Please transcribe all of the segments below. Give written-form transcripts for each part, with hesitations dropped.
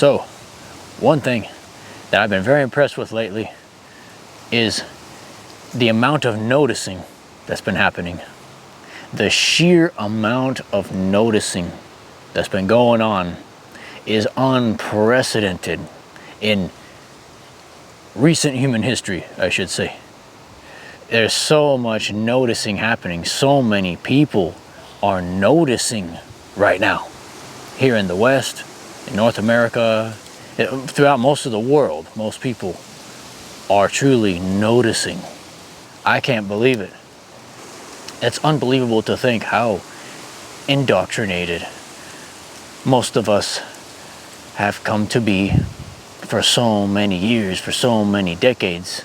So, one thing that I've been very impressed with lately is the amount of noticing that's been happening. The sheer amount of noticing that's been going on is unprecedented in recent human history, I should say. There's so much noticing happening. So many people are noticing right now. Here in the West, in North America, throughout most of the world, most people are truly noticing. I can't believe it. It's unbelievable to think how indoctrinated most of us have come to be for so many years, for so many decades.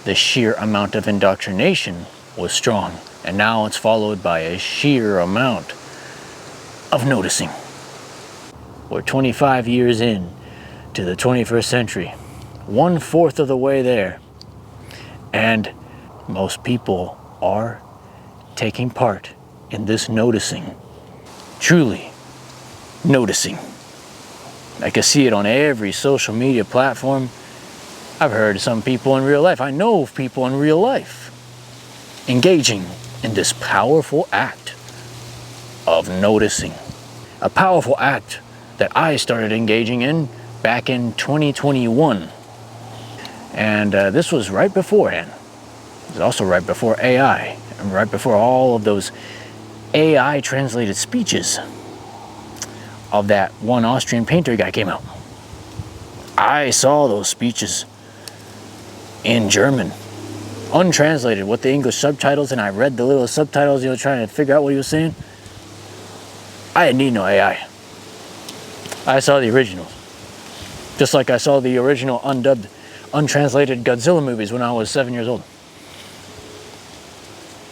The sheer amount of indoctrination was strong, and now it's followed by a sheer amount of noticing. We're 25 years in to the 21st century, 1/4 of the way there, and most people are taking part in this noticing, truly noticing. I can see it on every social media platform. I've heard some people in real life, I know of people in real life engaging in this powerful act of noticing. A powerful act that I started engaging in back in 2021. And this was right beforehand. It was also right before AI, and right before all of those AI translated speeches of that one Austrian painter guy came out. I saw those speeches in German, untranslated with the English subtitles, and I read the little subtitles, trying to figure out what he was saying. I didn't need no AI. I saw the originals. Just like I saw the original undubbed, untranslated Godzilla movies when I was 7 years old.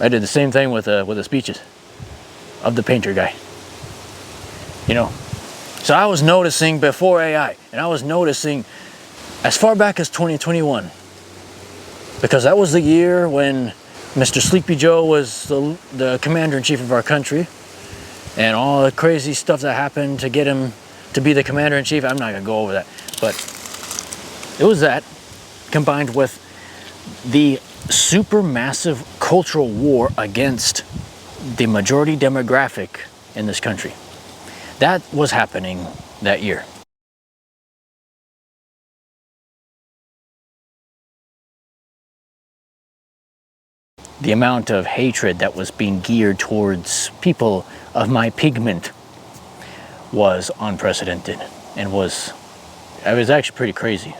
I did the same thing with the speeches of the painter guy. So I was noticing before AI, and I was noticing as far back as 2021, because that was the year when Mr. Sleepy Joe was the commander-in-chief of our country, and all the crazy stuff that happened to get him to be the commander-in-chief. I'm not gonna go over that, but it was that combined with the supermassive cultural war against the majority demographic in this country. That was happening that year. The amount of hatred that was being geared towards people of my pigment was unprecedented, and it was actually pretty crazy.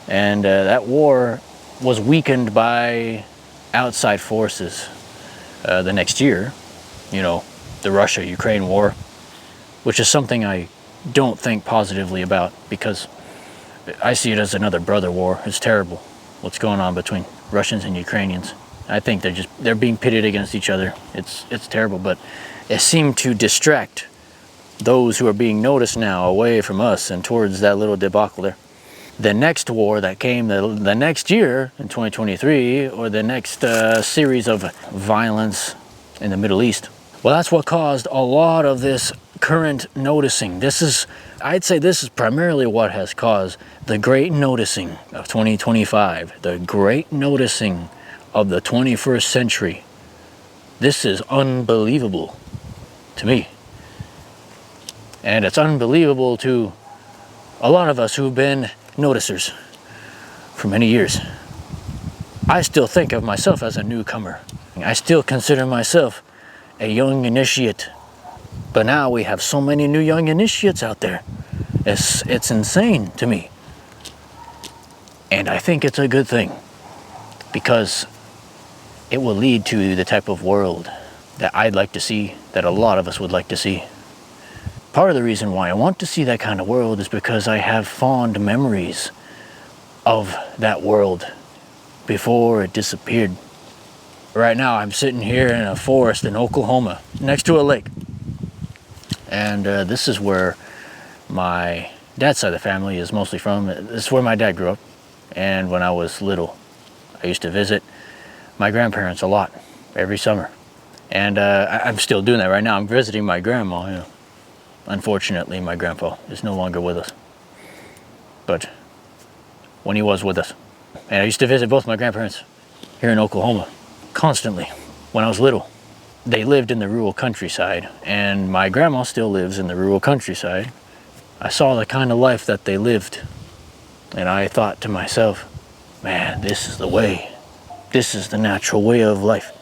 And that war was weakened by outside forces the next year, the Russia-Ukraine war, which is something I don't think positively about, because I see it as another brother war. It's terrible what's going on between Russians and Ukrainians. I think they're being pitted against each other. It's terrible, but it seemed to distract those who are being noticed now away from us and towards that little debacle there. The next war that came the next year in 2023, or the next series of violence in the Middle East, well, that's what caused a lot of this current noticing. I'd say this is primarily what has caused the great noticing of 2025, the great noticing of the 21st century. This is unbelievable to me. And it's unbelievable to a lot of us who've been noticers for many years. I still think of myself as a newcomer. I still consider myself a young initiate. But now we have so many new young initiates out there. It's insane to me. And I think it's a good thing, because it will lead to the type of world that I'd like to see, that a lot of us would like to see. Part of the reason why I want to see that kind of world is because I have fond memories of that world before it disappeared. Right now I'm sitting here in a forest in Oklahoma next to a lake. And this is where my dad's side of the family is mostly from. This is where my dad grew up. And when I was little, I used to visit my grandparents a lot every summer. And I'm still doing that right now. I'm visiting my grandma. Unfortunately, my grandpa is no longer with us. but when he was with us. And I used to visit both my grandparents here in Oklahoma constantly when I was little. They lived in the rural countryside, and my grandma still lives in the rural countryside. I saw the kind of life that they lived, and I thought to myself, man, this is the way. This is the natural way of life.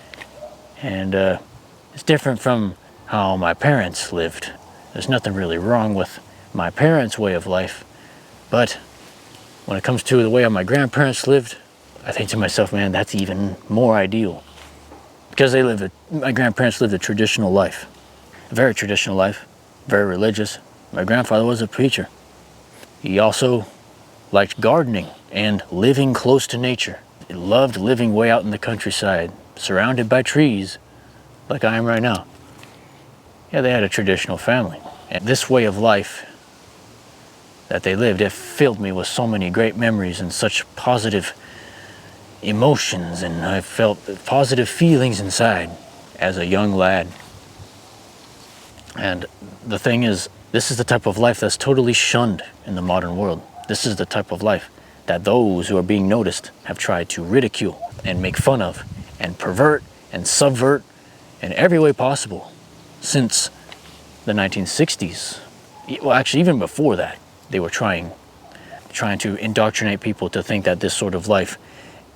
And it's different from how my parents lived. There's nothing really wrong with my parents' way of life, but when it comes to the way my grandparents lived, I think to myself, man, that's even more ideal. Because my grandparents lived a traditional life, a very traditional life, very religious. My grandfather was a preacher. He also liked gardening and living close to nature. He loved living way out in the countryside, surrounded by trees, like I am right now. Yeah, they had a traditional family. And this way of life that they lived, it filled me with so many great memories and such positive emotions, and I felt positive feelings inside as a young lad. And the thing is, this is the type of life that's totally shunned in the modern world. This is the type of life that those who are being noticed have tried to ridicule and make fun of and pervert and subvert in every way possible since the 1960s. Well, actually, even before that, they were trying to indoctrinate people to think that this sort of life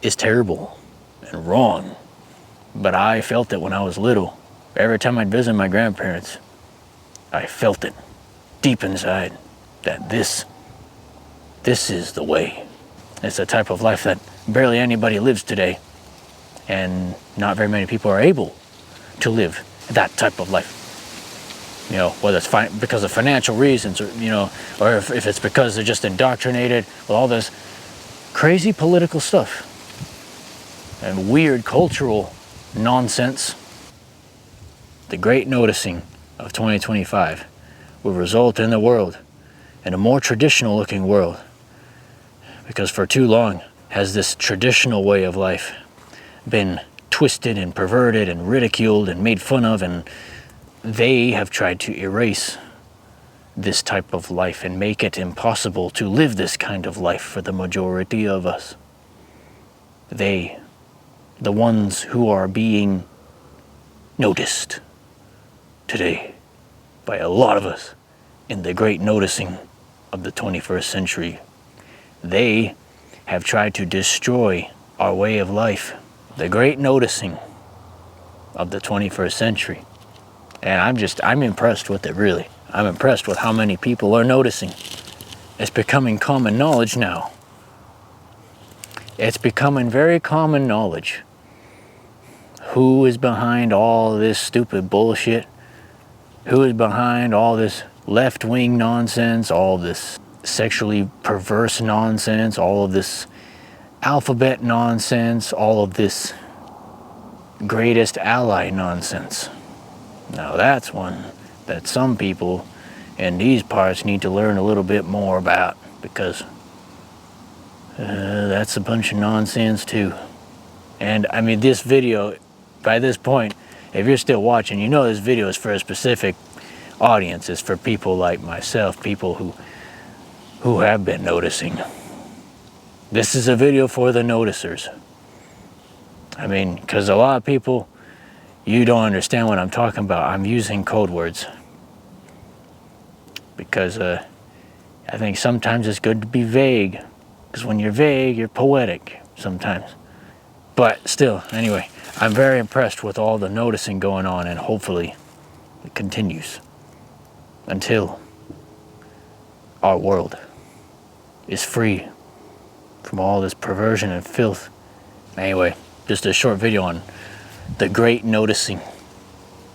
is terrible and wrong. But I felt it when I was little. Every time I'd visit my grandparents, I felt it deep inside that this is the way. It's a type of life that barely anybody lives today, and not very many people are able to live that type of life. You know, whether it's because of financial reasons, or or if it's because they're just indoctrinated with all this crazy political stuff and weird cultural nonsense. The great noticing of 2025 will result in the world in a more traditional looking world, because for too long has this traditional way of life been twisted and perverted and ridiculed and made fun of, and they have tried to erase this type of life and make it impossible to live this kind of life for the majority of us. They, the ones who are being noticed today by a lot of us in the great noticing of the 21st century, they have tried to destroy our way of life. The great noticing of the 21st century. And I'm impressed with it, really. I'm impressed with how many people are noticing. It's becoming common knowledge now. It's becoming very common knowledge. Who is behind all this stupid bullshit? Who is behind all this left-wing nonsense, all this sexually perverse nonsense, all of this alphabet nonsense, all of this greatest ally nonsense? Now that's one that some people in these parts need to learn a little bit more about, because that's a bunch of nonsense too. And I mean, this video, by this point, if you're still watching, you know this video is for a specific audience. It's for people like myself, people who have been noticing. This is a video for the noticers. I mean, because a lot of people, you don't understand what I'm talking about. I'm using code words because I think sometimes it's good to be vague, because when you're vague, you're poetic sometimes. But still, anyway, I'm very impressed with all the noticing going on, and hopefully it continues until our world is free from all this perversion and filth. Anyway, just a short video on the great noticing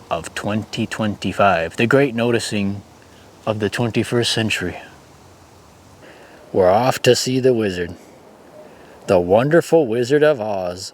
of 2025, the great noticing of the 21st century. We're off to see the wizard, the wonderful Wizard of Oz.